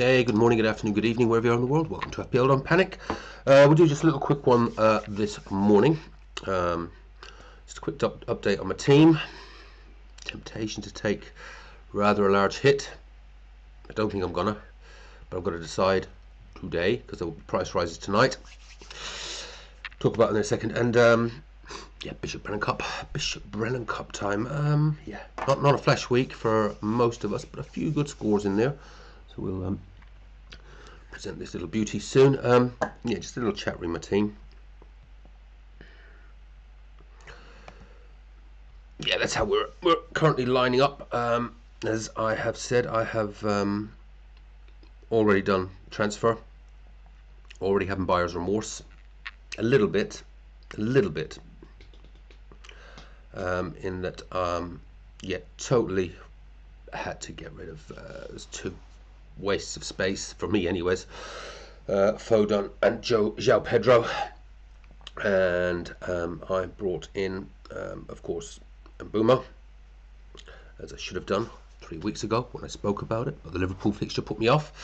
Hey, good morning, good afternoon, good evening, wherever you are in the world. Welcome to FPL. Don't panic. We'll do just a little quick one this morning. Just a quick update on my team. Temptation to take rather a large hit. I don't think I'm gonna, but I'm gonna decide today because there will be price rises tonight. Talk about it in a second. And yeah, Bishop Brennan Cup time. Yeah, not a flash week for most of us, but a few good scores in there. So we'll present this little beauty soon. Yeah, just a little chat with my team. Yeah, that's how we're currently lining up. As I have said, I have already done transfer, already having buyer's remorse, a little bit, in that yeah, totally had to get rid of there's two wastes of space for me anyways, Foden and João Pedro, and I brought in of course Mbuma, as I should have done 3 weeks ago when I spoke about it, but the Liverpool fixture put me off.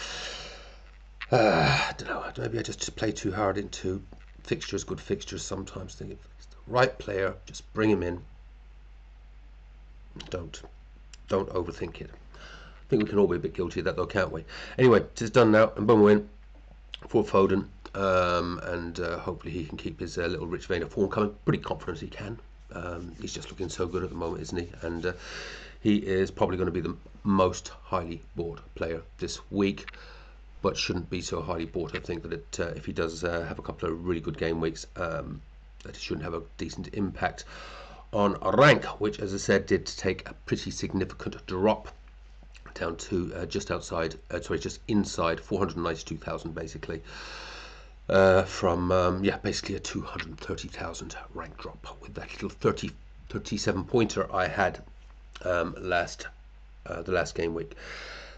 I don't know, maybe I just play too hard into fixtures, good fixtures sometimes, think if it's the right player, just bring him in. Don't overthink it. I think we can all be a bit guilty of that though, can't we? Anyway, it's done now, and boom, win for Foden, and hopefully he can keep his little rich vein of form coming. Pretty confident he can. He's just looking so good at the moment, isn't he? And he is probably going to be the most highly bought player this week, but shouldn't be so highly bought. I think that if he does have a couple of really good game weeks, that it shouldn't have a decent impact on rank, which, as I said, did take a pretty significant drop down to just inside 492,000 basically, from yeah, basically a 230,000 rank drop with that little 37 pointer I had the last game week.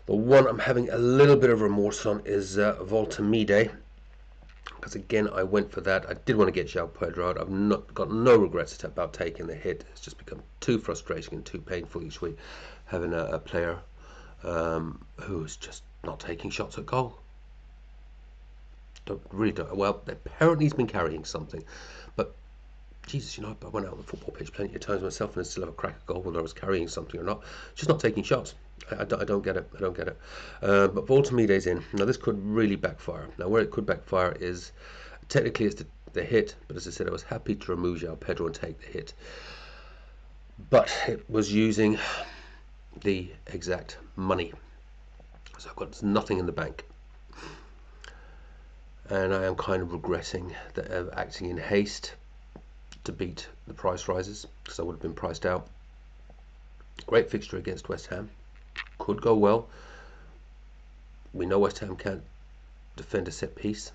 The one I'm having a little bit of remorse on is Voltamide, because again I went for that. I did want to get João Pedro out. I've got no regrets about taking the hit. It's just become too frustrating and too painful each week having a player who's just not taking shots at goal. Well, apparently he's been carrying something, but Jesus, you know, I went out on the football pitch plenty of times myself and I still have a crack at goal whether I was carrying something or not. Just not taking shots. I don't get it. But Voltamide's in. Now this could really backfire. Now where it could backfire is technically it's the hit, but as I said, I was happy to remove João Pedro and take the hit. But it was using the exact money. So I've got nothing in the bank. And I am kind of regretting that, acting in haste to beat the price rises, because I would have been priced out. Great fixture against West Ham. Could go well. We know West Ham can't defend a set piece.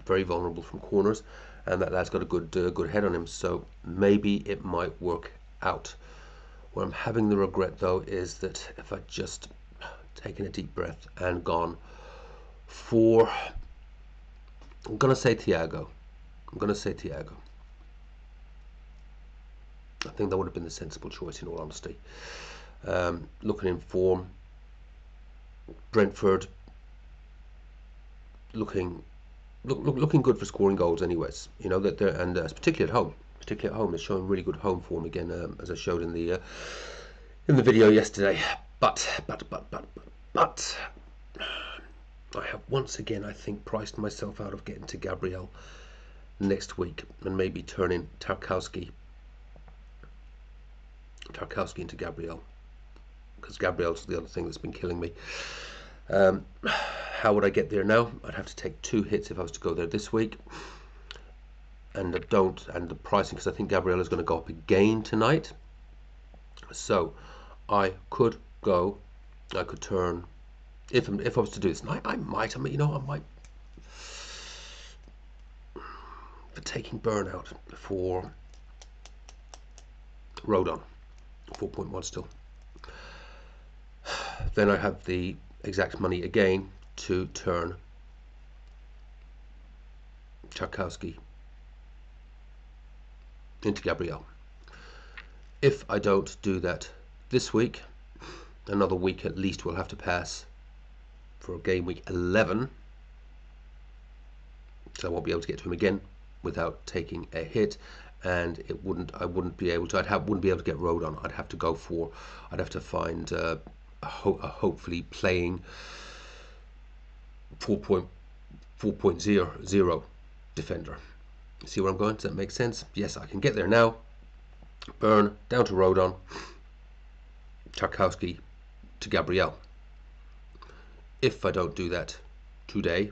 Very vulnerable from corners, and that lad's got a good head on him, so maybe it might work out. Where I'm having the regret though is that if I just taken a deep breath and gone for, I'm gonna say Thiago. I think that would have been the sensible choice in all honesty. Looking in form, Brentford looking good for scoring goals anyways, you know, that they're, and particularly at home is showing really good home form again, as I showed in the video yesterday. But I have once again, I think, priced myself out of getting to Gabriel next week and maybe turning Tarkowski into Gabriel, because Gabriel's the other thing that's been killing me. How would I get there now? I'd have to take 2 hits if I was to go there this week, and I don't, and the pricing, because I think Gabriel is going to go up again tonight. So I could turn, if I was to do this, and I might for taking Burnout for Rodon, 4.1 still. Then I have the exact money again to turn Tarkowski into Gabriel. If I don't do that this week, another week at least we'll have to pass for game week 11, so I won't be able to get to him again without taking a hit, and I wouldn't be able to. Wouldn't be able to get rode on. I'd have to find hopefully playing 4.0 defender. See where I'm going? Does that make sense? Yes, I can get there now. Burn down to Rodon, Tarkowski to Gabriel. If I don't do that today,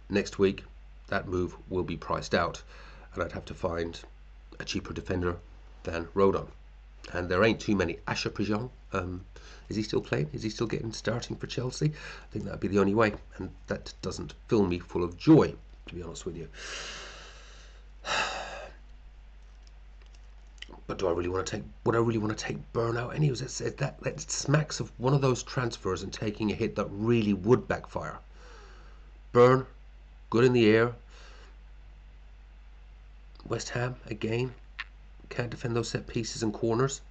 next week that move will be priced out, and I'd have to find a cheaper defender than Rodon. And there ain't too many. Asher Pigeon, is he still playing? Is he still getting starting for Chelsea? I think that'd be the only way, and that doesn't fill me full of joy, to be honest with you. But do I really want to take? Would I really want to take Burnout? Anyways, that smacks of one of those transfers and taking a hit that really would backfire. Burn, good in the air. West Ham again, can't defend those set pieces and corners.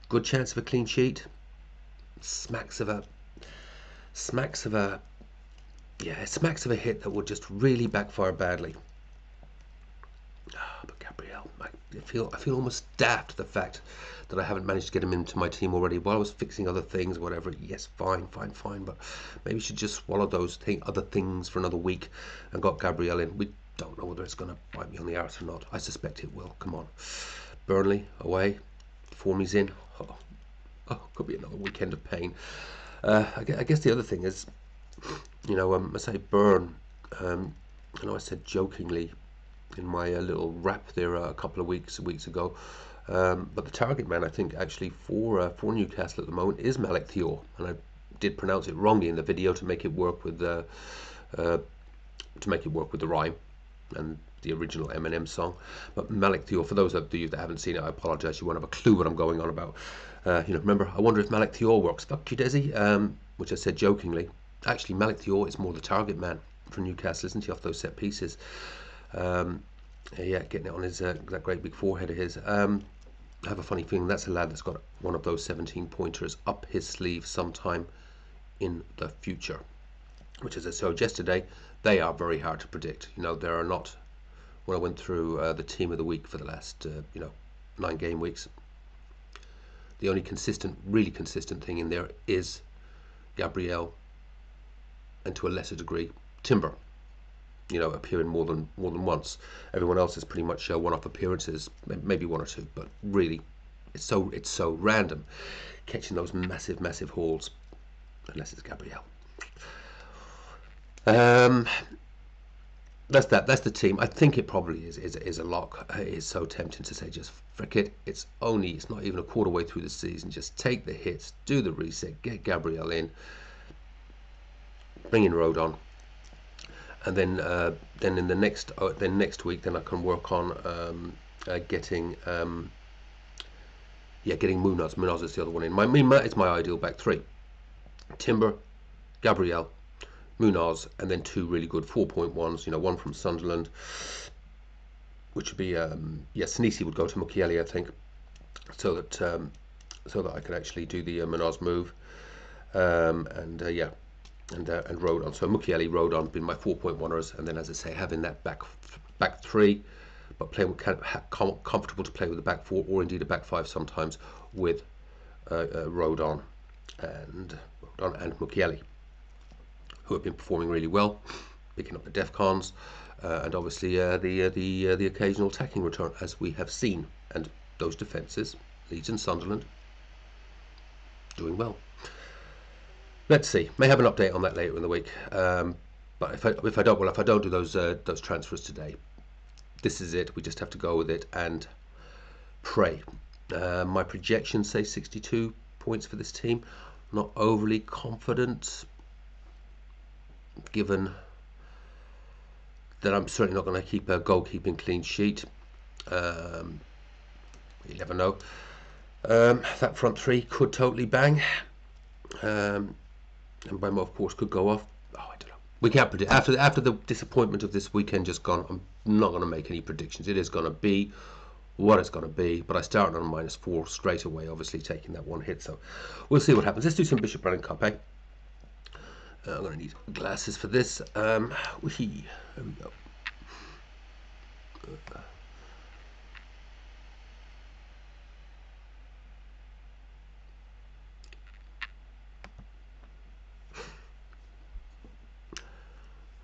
Good chance of a clean sheet. Smacks of a hit that would just really backfire badly. But Gabriel, I feel almost daft at the fact that I haven't managed to get him into my team already while I was fixing other things, whatever. Yes, fine, but maybe you should just swallow those other things for another week and got Gabriel in. We don't know whether it's going to bite me on the arse or not. I suspect it will. Come on. Burnley away. Formies in. Oh, could be another weekend of pain. I guess the other thing is, I say Burn. I know I said jokingly in my little rap there a couple of weeks ago, but the target man I think actually for Newcastle at the moment is Malik Thiaw, and I did pronounce it wrongly in the video to make it work with the rhyme and the original Eminem song. But Malik Thiaw, for those of you that haven't seen it, I apologise, you won't have a clue what I'm going on about. Remember, I wonder if Malik Thiaw works. Fuck you, Desi, which I said jokingly. Actually, Malik Thiaw is more the target man for Newcastle, isn't he, off those set pieces? Yeah, getting it on his that great big forehead of his. I have a funny feeling that's a lad that's got one of those 17 pointers up his sleeve sometime in the future. Which, as I showed yesterday, they are very hard to predict. There are not. When I went through the team of the week for the last 9 game weeks, the only really consistent thing in there is Gabriel, and to a lesser degree Timber. Appearing more than once. Everyone else is pretty much one-off appearances, maybe one or two, but really, it's so random catching those massive hauls, unless it's Gabriel. That's the team. I think it probably is a lock. It is so tempting to say just frick it. It's not even a quarter way through the season. Just take the hits, do the reset, get Gabriel in, bring in Rodon. And then in the next week, then I can work on getting Munoz. Munoz is the other one in. It's my ideal back three: Timber, Gabriel, Munoz, and then 2 really good 4.1s. One from Sunderland, which would be Sinisi would go to Mukiele, I think, so that I could actually do the Munoz move, and Rodon. So Mukiele, Rodon been my 4.1ers, and then, as I say, having that back 3, but playing with comfortable to play with the back 4 or indeed a back 5 sometimes with Rodon and Mukiele, who have been performing really well, picking up the DEFCONs, and obviously the occasional attacking return, as we have seen, and those defences, Leeds and Sunderland, doing well. Let's see. May have an update on that later in the week. But if I don't do those transfers today, this is it. We just have to go with it and pray. My projections say 62 points for this team. Not overly confident, given that I'm certainly not going to keep a goalkeeping clean sheet. You never know. That front 3 could totally bang. And Bremo, of course, could go off. I don't know. We can't predict. After the disappointment of this weekend just gone, I'm not going to make any predictions. It is going to be what it's going to be, but I started on -4 straight away, obviously taking that one hit. So we'll see what happens. Let's do some Bishop Brennan Cup, eh? I'm going to need glasses for this. There we go.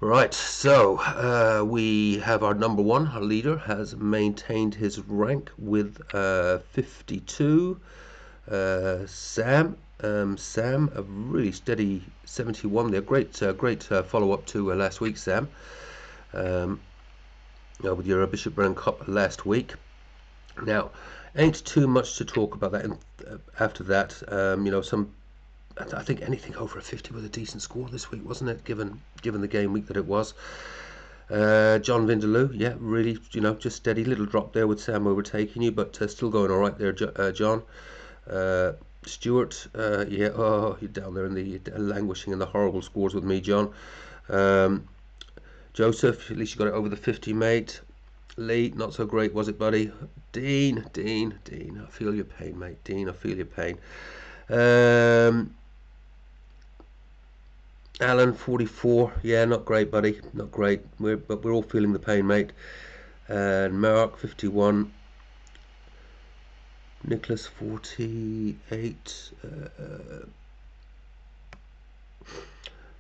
Right, so we have our number one. Our leader has maintained his rank with 52. Sam, a really steady 71 there. Great follow up to last week, Sam. With your Bishop Brennan Cup last week. Now, ain't too much to talk about that. After that, I think anything over a 50 was a decent score this week, wasn't it? Given the game week that it was. John Vindaloo, yeah, really, just steady. Little drop there with Sam overtaking you, but still going all right there, John. Stuart, yeah, oh, you're down there in the languishing in the horrible scores with me, John. Joseph, at least you got it over the 50, mate. Lee, not so great, was it, buddy? Dean, I feel your pain, mate. Dean, I feel your pain. Alan, 44, yeah, not great, buddy, not great. But we're all feeling the pain, mate. And Mark, 51. Nicholas, 48.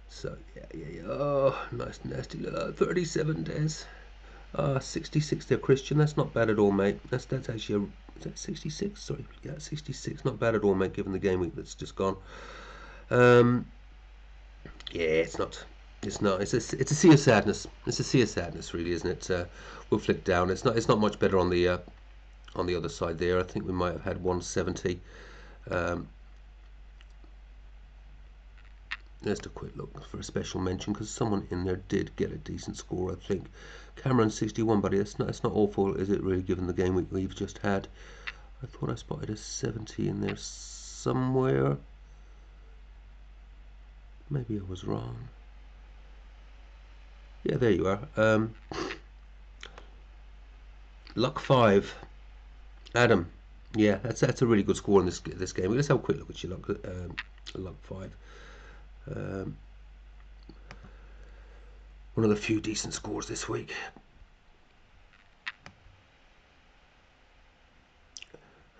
So yeah. Oh, nice, nasty. 37 days. 66 there, Christian. That's not bad at all, mate. That's actually is that 66? Sorry, yeah, 66. Not bad at all, mate. Given the game week that's just gone. Yeah, it's not. It's not. It's a sea of sadness. It's a sea of sadness, really, isn't it? We'll flick down. It's not. It's not much better on the other side there. I think we might have had 170. Just a quick look for a special mention because someone in there did get a decent score, I think. Cameron, 61, buddy. It's not awful, is it, really, given the game we've just had? I thought I spotted a 70 in there somewhere. Maybe I was wrong. Yeah, there you are. Luck 5. Adam. Yeah, that's a really good score in this game. Let's have a quick look at your luck 5. One of the few decent scores this week.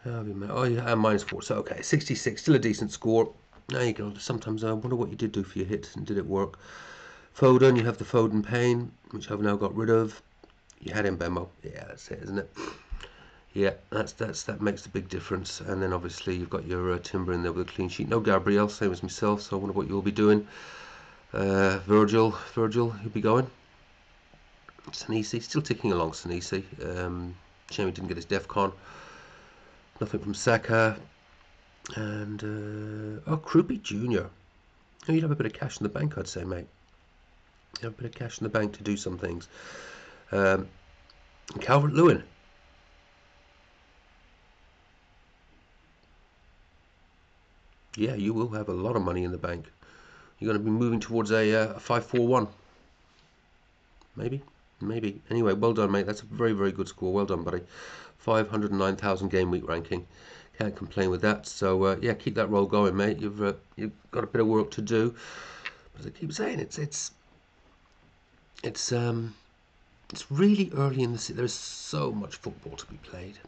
Oh yeah, -4. So okay, 66, still a decent score. There you go. Sometimes I wonder what you did do for your hit and did it work. Foden, you have the Foden pain, which I've now got rid of. You had him, Bemo. Yeah, that's it, isn't it? Yeah, that makes the big difference. And then obviously you've got your Timber in there with a clean sheet. No Gabriel, same as myself. So I wonder what you'll be doing. Virgil, you'll be going. Sinisi, still ticking along. Sinisi. Shame he didn't get his DEFCON. Nothing from Saka. And Krupi Jr. Oh, you'd have a bit of cash in the bank, I'd say, mate. You have a bit of cash in the bank to do some things. Calvert-Lewin. Yeah, you will have a lot of money in the bank. You're going to be moving towards a 541. Maybe. Anyway, well done, mate. That's a very, very good score. Well done, buddy. 509,000 game week ranking. Can't complain with that. So yeah, keep that roll going, mate. You've got a bit of work to do. But as I keep saying, it's really early in the season. There's so much football to be played.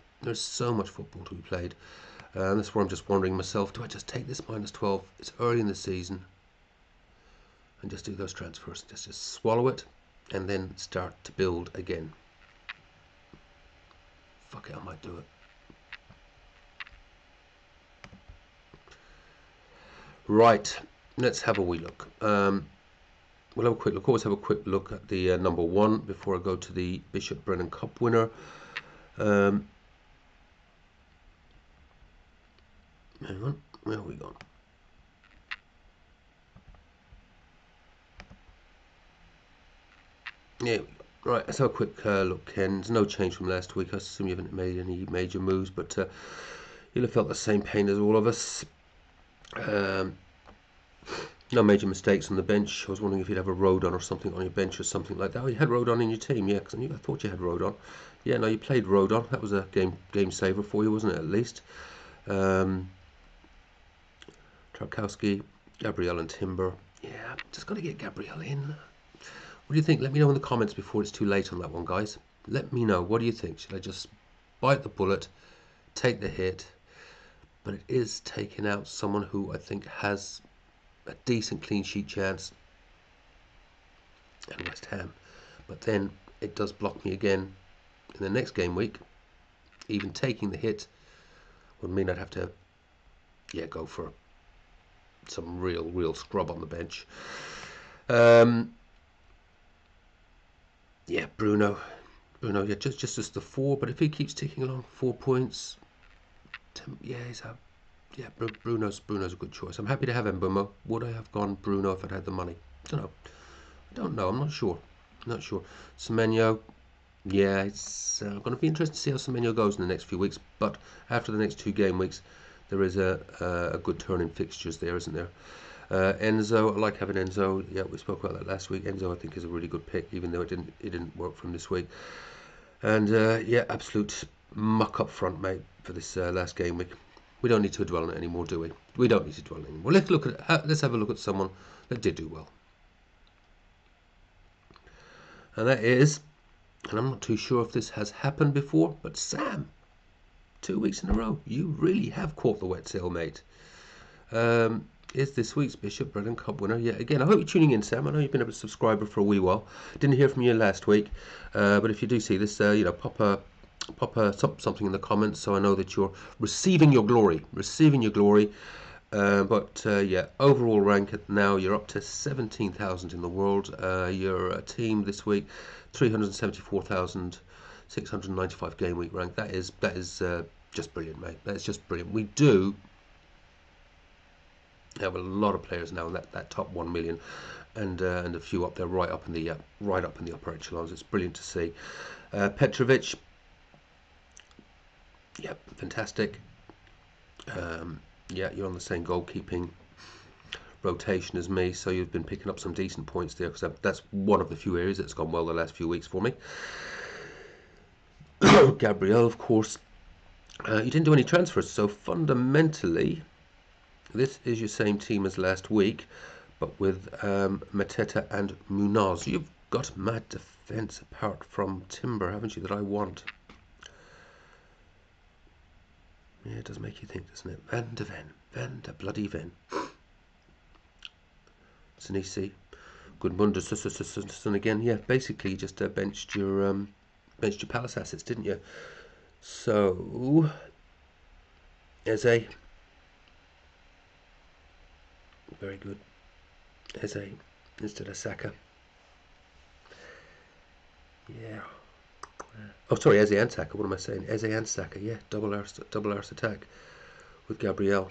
And that's where I'm just wondering myself, do I just take this -12? It's early in the season. And just do those transfers. Just swallow it. And then start to build again. Fuck it, I might do it. Right, let's have a wee look. We'll have a quick look. Always have a quick look at the number one before I go to the Bishop Brennan Cup winner. Hang on, where are we gone? Yeah, right, let's have a quick look, Ken. There's no change from last week. I assume you haven't made any major moves, but you'll have felt the same pain as all of us. No major mistakes on the bench. I was wondering if you'd have a Rodon or something on your bench or something like that. Oh, you had Rodon in your team, yeah, because I thought you had Rodon. Yeah, no, you played Rodon. That was a game saver for you, wasn't it, at least? Tarkowski, Gabriel and Timber. Yeah, just got to get Gabriel in. What do you think? Let me know in the comments before it's too late on that one, guys. Let me know. What do you think? Should I just bite the bullet, take the hit? But it is taking out someone who I think has a decent clean sheet chance, and West Ham. But then it does block me again in the next game week. Even taking the hit would mean I'd have to, yeah, go for some real scrub on the bench. Yeah, Bruno, yeah, just as the 4. But if he keeps ticking along, 4 points, yeah, yeah, Bruno's a good choice. I'm happy to have Mbeumo. Would I have gone Bruno if I'd had the money? I don't know. I'm not sure. Semenyo. Yeah, it's going to be interesting to see how Semenyo goes in the next few weeks. But after the next 2 game weeks, there is a good turn in fixtures there, isn't there? Enzo, I like having Enzo. Yeah, we spoke about that last week. Enzo, I think, is a really good pick, even though it didn't work for him this week. And yeah, absolute muck up front, mate, for this last game week. We don't need to dwell on it anymore, do we? We don't need to dwell on it anymore. Let's have a look at someone that did do well, and that is, and I'm not too sure if this has happened before, but Sam, 2 weeks in a row, you really have caught the wet sail, mate. Is this week's Bishop Bread and Cup winner. Yeah, again, I hope you're tuning in, Sam. I know you've been a subscriber for a wee while. Didn't hear from you last week, but if you do see this, you know, pop something in the comments so I know that you're receiving your glory. Yeah, overall rank now you're up to 17,000 in the world. Your team this week 374,695 game week rank. That is just brilliant, mate. That's just brilliant. We do have a lot of players now in that top 1 million, and a few up there, right up in the upper echelons. It's brilliant to see. Petrovic, yeah, fantastic. Yeah, you're on the same goalkeeping rotation as me, so you've been picking up some decent points there, because that's one of the few areas that's gone well the last few weeks for me. Gabriel, of course, you didn't do any transfers, so fundamentally this is your same team as last week, but with Mateta and Munoz. You've got mad defence apart from Timber, haven't you, that I want. Yeah, it does make you think, doesn't it? Van de bloody Ven. Sinisi, Gudmundsson again. Yeah, basically you just benched your Palace assets, didn't you? So Eze, very good. Eze instead of Saka. Yeah. Oh, sorry, Eze and Saka. What am I saying? Eze and Saka. Yeah, double arse attack with Gabriel.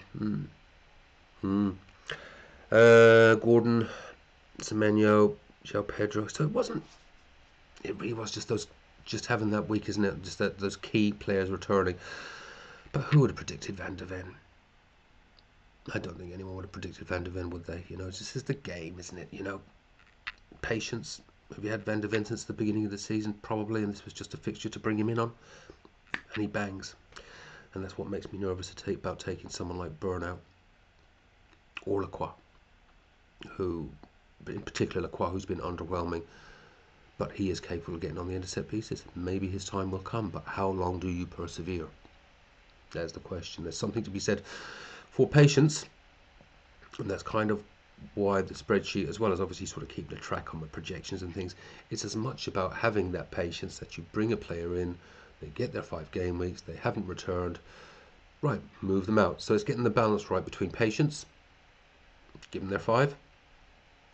Gordon, Semenyo, João Pedro. So it really was just having that week, isn't it? Just those key players returning. But who would have predicted Van de Ven? I don't think anyone would have predicted Van de Ven, would they? You know, it's just the game, isn't it? You know, patience. Have you had Van de Ven since the beginning of the season? Probably, and this was just a fixture to bring him in on. And he bangs. And that's what makes me nervous about taking someone like Burnout or Lacroix, who, in particular Lacroix, who's been underwhelming. But he is capable of getting on the intercept pieces. Maybe his time will come, but how long do you persevere? There's the question. There's something to be said for patience, and that's kind of why the spreadsheet, as well as obviously sort of keeping a track on the projections and things, it's as much about having that patience that you bring a player in, they get their 5 game weeks, they haven't returned, right, move them out. So it's getting the balance right between patience, give them their 5,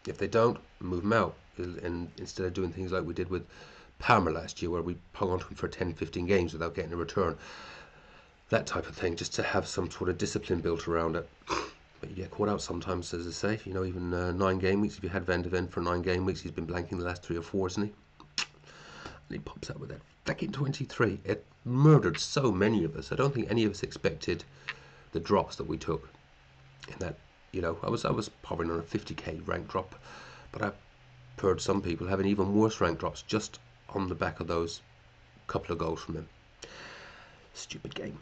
if they don't, move them out. And instead of doing things like we did with Palmer last year, where we hung on to him for 10-15 games without getting a return, that type of thing, just to have some sort of discipline built around it. But you get caught out sometimes, as I say. You know, even 9 game weeks. If you had Van de Ven for 9 game weeks, he's been blanking the last 3 or 4, isn't he? And he pops out with that back in 23. It murdered so many of us. I don't think any of us expected the drops that we took in that You know, I was hovering on a 50k rank drop, but I've heard some people having even worse rank drops just on the back of those couple of goals from them. Stupid game.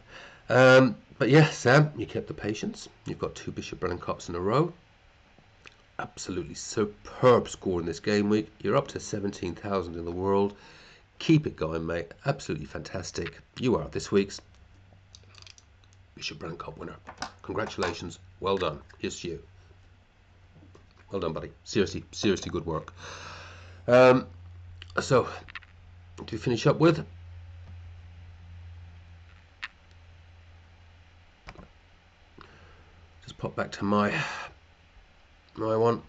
But yeah, Sam, you kept the patience. You've got 2 Bishop Brennan Cups in a row. Absolutely superb score in this game week. You're up to 17,000 in the world. Keep it going, mate. Absolutely fantastic. You are this week's Bishop Brennan Cup winner. Congratulations. Well done. Here's to you. Well done, buddy. Seriously good work. So, to finish up with, just pop back to my one.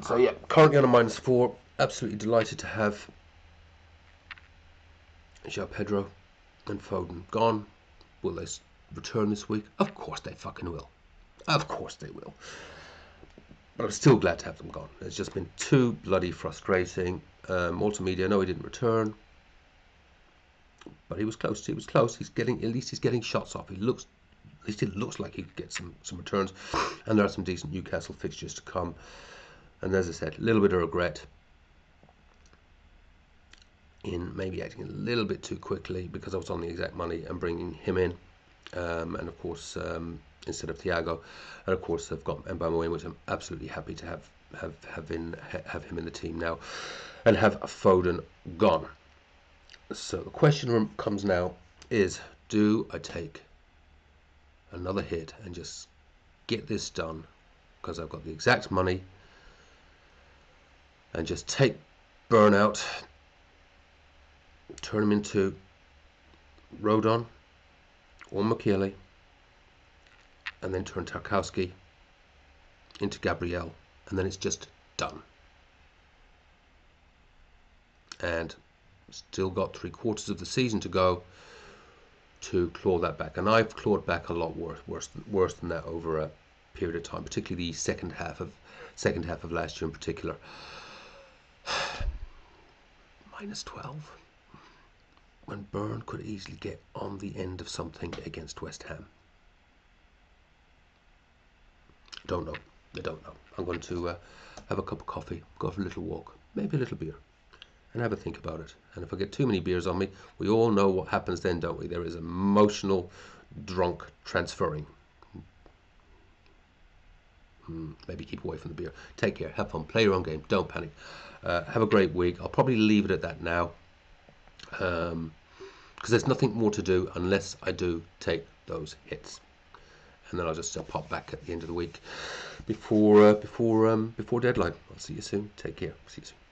So yeah, currently on a -4. Absolutely delighted to have João Pedro and Foden gone. Will they return this week? Of course they fucking will. Of course they will. But I'm still glad to have them gone. It's just been too bloody frustrating. Multimedia, no, he didn't return, but he was close. He was close. He's getting, at least he's getting shots off. He looks, at least it looks like he could get some returns. And there are some decent Newcastle fixtures to come. And as I said, a little bit of regret in maybe acting a little bit too quickly because I was on the exact money and bringing him in, and of course instead of Thiago, and of course I've got Mbama in, which I'm absolutely happy to have him in the team now, and have Foden gone. So the question comes now is, do I take another hit and just get this done because I've got the exact money, and just take Burnout, turn him into Rodon or Mukiele, and then turn Tarkowski into Gabriel, and then it's just done. And still got 3/4 of the season to go to claw that back, and I've clawed back a lot worse than that over a period of time, particularly the second half of last year in particular. -12, when Burn could easily get on the end of something against West Ham. I don't know. I'm going to have a cup of coffee, go for a little walk, maybe a little beer, and have a think about it. And if I get too many beers on me, we all know what happens then, don't we? There is emotional drunk transferring. Maybe keep away from the beer. Take care, have fun, play your own game, don't panic. Have a great week. I'll probably leave it at that now, because there's nothing more to do unless I do take those hits, and then I'll just pop back at the end of the week before deadline. I'll see you soon. Take care. See you soon.